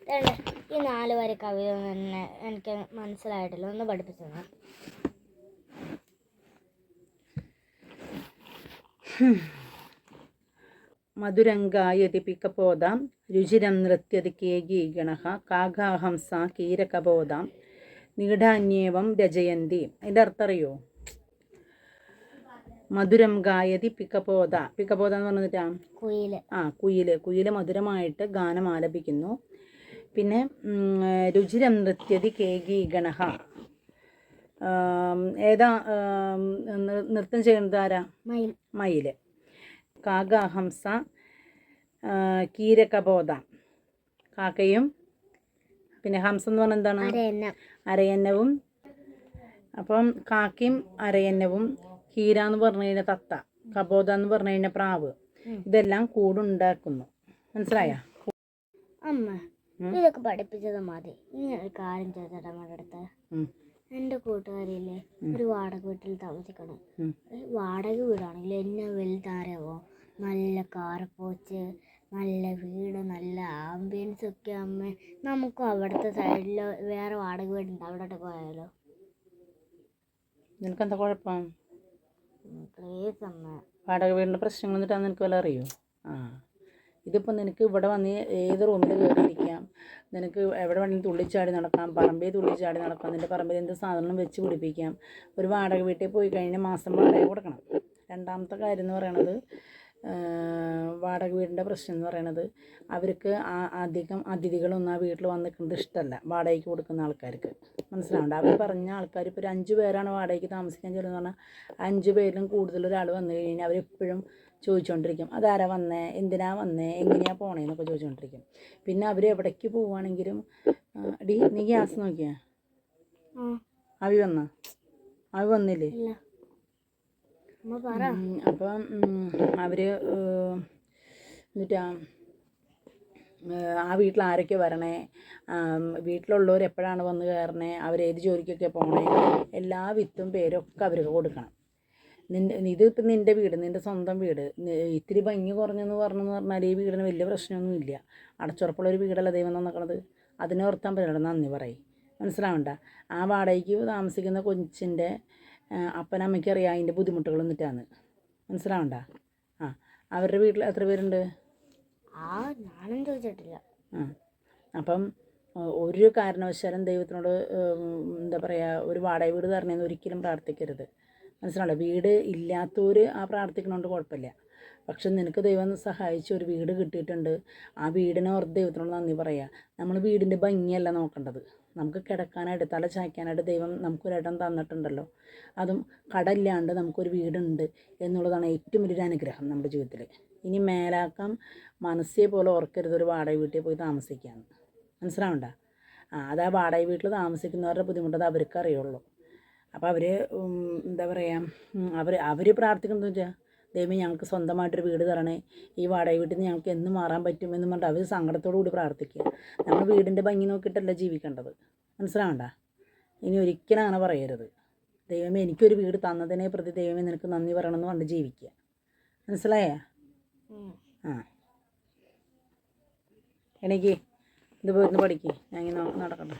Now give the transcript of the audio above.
ഈ 4 വരി കവിത തന്നെ എനിക്ക് മനസ്സിലായിട്ടില്ല, ഒന്ന് പഠിപ്പിച്ചത്. മധുരംഗായതി പിക്കബോധാം രുചിരം നൃത്യതി കേകീഗണഃ കാകാഹംസ കീരകബോധാം നീഢാന്യേവം രചയന്തി. അതിൻ്റെ അർത്ഥം അറിയോ? മധുരം ഗായതി പിക്കബോധ. പിക്കബോധ എന്ന് പറഞ്ഞിട്ടാ കുയില് മധുരമായിട്ട് ഗാനം ആലപിക്കുന്നു. പിന്നെ രുചിരം നൃത്യതി കേകീഗണഃ. ഏതാ നൃത്തം ചെയ്യുന്നത്? ആരാ? മയില്. കാകാഹംസ കീരകബോധ. കാക്കയും പിന്നെ ഹംസം എന്ന് പറഞ്ഞാൽ എന്താണ്? അരയന്നവും. അപ്പം കാക്കയും അരയന്നവും, കീര എന്ന് പറഞ്ഞു കഴിഞ്ഞാൽ തത്ത, കബോധ എന്ന് പറഞ്ഞു കഴിഞ്ഞാൽ പ്രാവ്, ഇതെല്ലാം കൂടുണ്ടാക്കുന്നു. മനസ്സിലായ? അമ്മ ഇതൊക്കെ പഠിപ്പിച്ചത് മതി. ഇനി ഒരു കാര്യം ചോദിച്ചേട്ടാ നമ്മുടെ അടുത്ത്. എൻ്റെ കൂട്ടുകാരില്ലേ ഒരു വാടക വീട്ടിൽ താമസിക്കണം. വാടക വീടാണെങ്കിൽ എന്നെ വലുതാരവോ, നല്ല കാർപോച്ച്, നല്ല വീട്, നല്ല ആംബിയൻസ് ഒക്കെ. അമ്മ നമുക്കും അവിടുത്തെ സൈഡിൽ വേറെ വാടക വീടുണ്ട്, അവിടെ പോയാലോ? നിനക്കെന്താ കുഴപ്പം? പ്ലീസ് അമ്മ. വാടക വീടിൻ്റെ പ്രശ്നങ്ങൾ എന്നിട്ടാണ് നിനക്ക് വല്ല അറിയോ? ഇതിപ്പോൾ നിനക്ക് ഇവിടെ വന്ന് ഏത് റൂമിൽ കയറിയിരിക്കാം, നിനക്ക് എവിടെ വേണമെങ്കിലും തുള്ളിച്ചാടി നടക്കാം, പറമ്പിൽ തുള്ളിച്ചാടി നടക്കാം, നിൻ്റെ പറമ്പിൽ എന്ത് സാധനം വെച്ച് പിടിപ്പിക്കാം. ഒരു വാടക വീട്ടിൽ പോയി കഴിഞ്ഞാൽ മാസം വാടക കൊടുക്കണം. രണ്ടാമത്തെ കാര്യം എന്ന് പറയണത്, വാടക വീടിൻ്റെ പ്രശ്നം എന്ന് പറയണത് അവർക്ക് അധികം അതിഥികളൊന്നും ആ വീട്ടിൽ വന്ന് നിൽക്കുന്നത് ഇഷ്ടമല്ല, വാടകയ്ക്ക് കൊടുക്കുന്ന ആൾക്കാർക്ക്. മനസ്സിലാവണ്ട? അവർ പറഞ്ഞ ആൾക്കാർ ഇപ്പോൾ ഒരു 5 പേരാണ് വാടകയ്ക്ക് താമസിക്കാൻ ചെല്ലുന്നത് പറഞ്ഞാൽ 5 പേരിലും കൂടുതൽ ഒരാൾ വന്നു കഴിഞ്ഞാൽ അവരെപ്പോഴും ചോദിച്ചുകൊണ്ടിരിക്കും, അതാരാ വന്നേ, എന്തിനാ വന്നേ, എങ്ങനെയാണ് പോണേന്നൊക്കെ ചോദിച്ചുകൊണ്ടിരിക്കും. പിന്നെ അവർ എവിടേക്ക് പോവുകയാണെങ്കിലും നീ ഗ്യാസ് നോക്കിയാ? അവി വന്നില്ലേ? അപ്പം അവർ എന്നിട്ടാ ആ വീട്ടിൽ ആരൊക്കെ വരണേ, വീട്ടിലുള്ളവർ എപ്പോഴാണ് വന്ന് കയറണേ, അവരേത് ജോലിക്കൊക്കെ പോകണേ, എല്ലാ വിത്തും പേരൊക്കെ അവർക്ക് കൊടുക്കണം. ഇതിപ്പോൾ നിൻ്റെ വീട്, നിൻ്റെ സ്വന്തം വീട്, ഇത്തിരി ഭംഗി കുറഞ്ഞെന്ന് പറഞ്ഞാൽ ഈ വീടിന് വലിയ പ്രശ്നമൊന്നുമില്ല. അടച്ചുറപ്പുള്ളൊരു വീടല്ല ദൈവം തന്നിക്കണത്. അതിനെ ഓർത്താൻ പറ്റില്ല, നന്ദി പറയും. മനസ്സിലാവണ്ട? ആ വാടകയ്ക്ക് താമസിക്കുന്ന കൊച്ചിൻ്റെ അപ്പനമ്മയ്ക്ക് അറിയാം അതിൻ്റെ ബുദ്ധിമുട്ടുകൾ എന്നിട്ടാണ്. മനസ്സിലാവണ്ട? അവരുടെ വീട്ടിൽ എത്ര പേരുണ്ട്? ഞാനും ചോദിച്ചിട്ടില്ല. അപ്പം ഒരു കാരണവശാലും ദൈവത്തിനോട് എന്താ പറയുക, ഒരു വാടക വീട് തരണേന്ന് ഒരിക്കലും പ്രാർത്ഥിക്കരുത്. മനസ്സിലാവണ്ട? വീട് ഇല്ലാത്തവർ ആ പ്രാർത്ഥിക്കണോണ്ട് കുഴപ്പമില്ല. പക്ഷെ നിനക്ക് ദൈവം സഹായിച്ച് ഒരു വീട് കിട്ടിയിട്ടുണ്ട്. ആ വീടിനെ ഓർത്ത് ദൈവത്തിനോട് നന്ദി പറയുക. നമ്മൾ വീടിൻ്റെ ഭംഗിയല്ല നോക്കേണ്ടത്, നമുക്ക് കിടക്കാനായിട്ട് തല ചായ്ക്കാനായിട്ട് ദൈവം നമുക്കൊരിടം തന്നിട്ടുണ്ടല്ലോ. അതും കടമില്ലാണ്ട് നമുക്കൊരു വീടുണ്ട് എന്നുള്ളതാണ് ഏറ്റവും വലിയൊരു അനുഗ്രഹം നമ്മുടെ ജീവിതത്തിൽ. ഇനി മേലാക്കം മനസ്സേ പോലെ ഓർക്കരുത് ഒരു വാടക വീട്ടിൽ പോയി താമസിക്കാമെന്ന്. മനസ്സിലാവണ്ട? അത് ആ വാടക വീട്ടിൽ താമസിക്കുന്നവരുടെ ബുദ്ധിമുട്ട് അത് അവർക്ക് അറിയുള്ളൂ. അപ്പോൾ അവർ എന്താ പറയുക, അവർ പ്രാർത്ഥിക്കുന്നത് വെച്ചാൽ ദൈവമേ ഞങ്ങൾക്ക് സ്വന്തമായിട്ടൊരു വീട് തരണേ, ഈ വാടക വീട്ടിൽ നിന്ന് ഞങ്ങൾക്ക് എന്ന് മാറാൻ പറ്റുമെന്ന് പറഞ്ഞിട്ട് അവർ സങ്കടത്തോടു കൂടി പ്രാർത്ഥിക്കുക. നമ്മൾ വീടിൻ്റെ ഭംഗി നോക്കിയിട്ടല്ല ജീവിക്കേണ്ടത്. മനസ്സിലാവണ്ട? ഇനി ഒരിക്കലും അങ്ങനെ പറയരുത്. ദൈവമേ എനിക്കൊരു വീട് തന്നതിനെ പ്രതി ദൈവമേ നിനക്ക് നന്ദി പറയണമെന്ന് കണ്ട് ജീവിക്കുക. മനസ്സിലായേ? എനിക്ക് ഇത് പോയിരുന്നു പഠിക്കുക. ഞാൻ ഇങ്ങനെ നടക്കട്ടെ.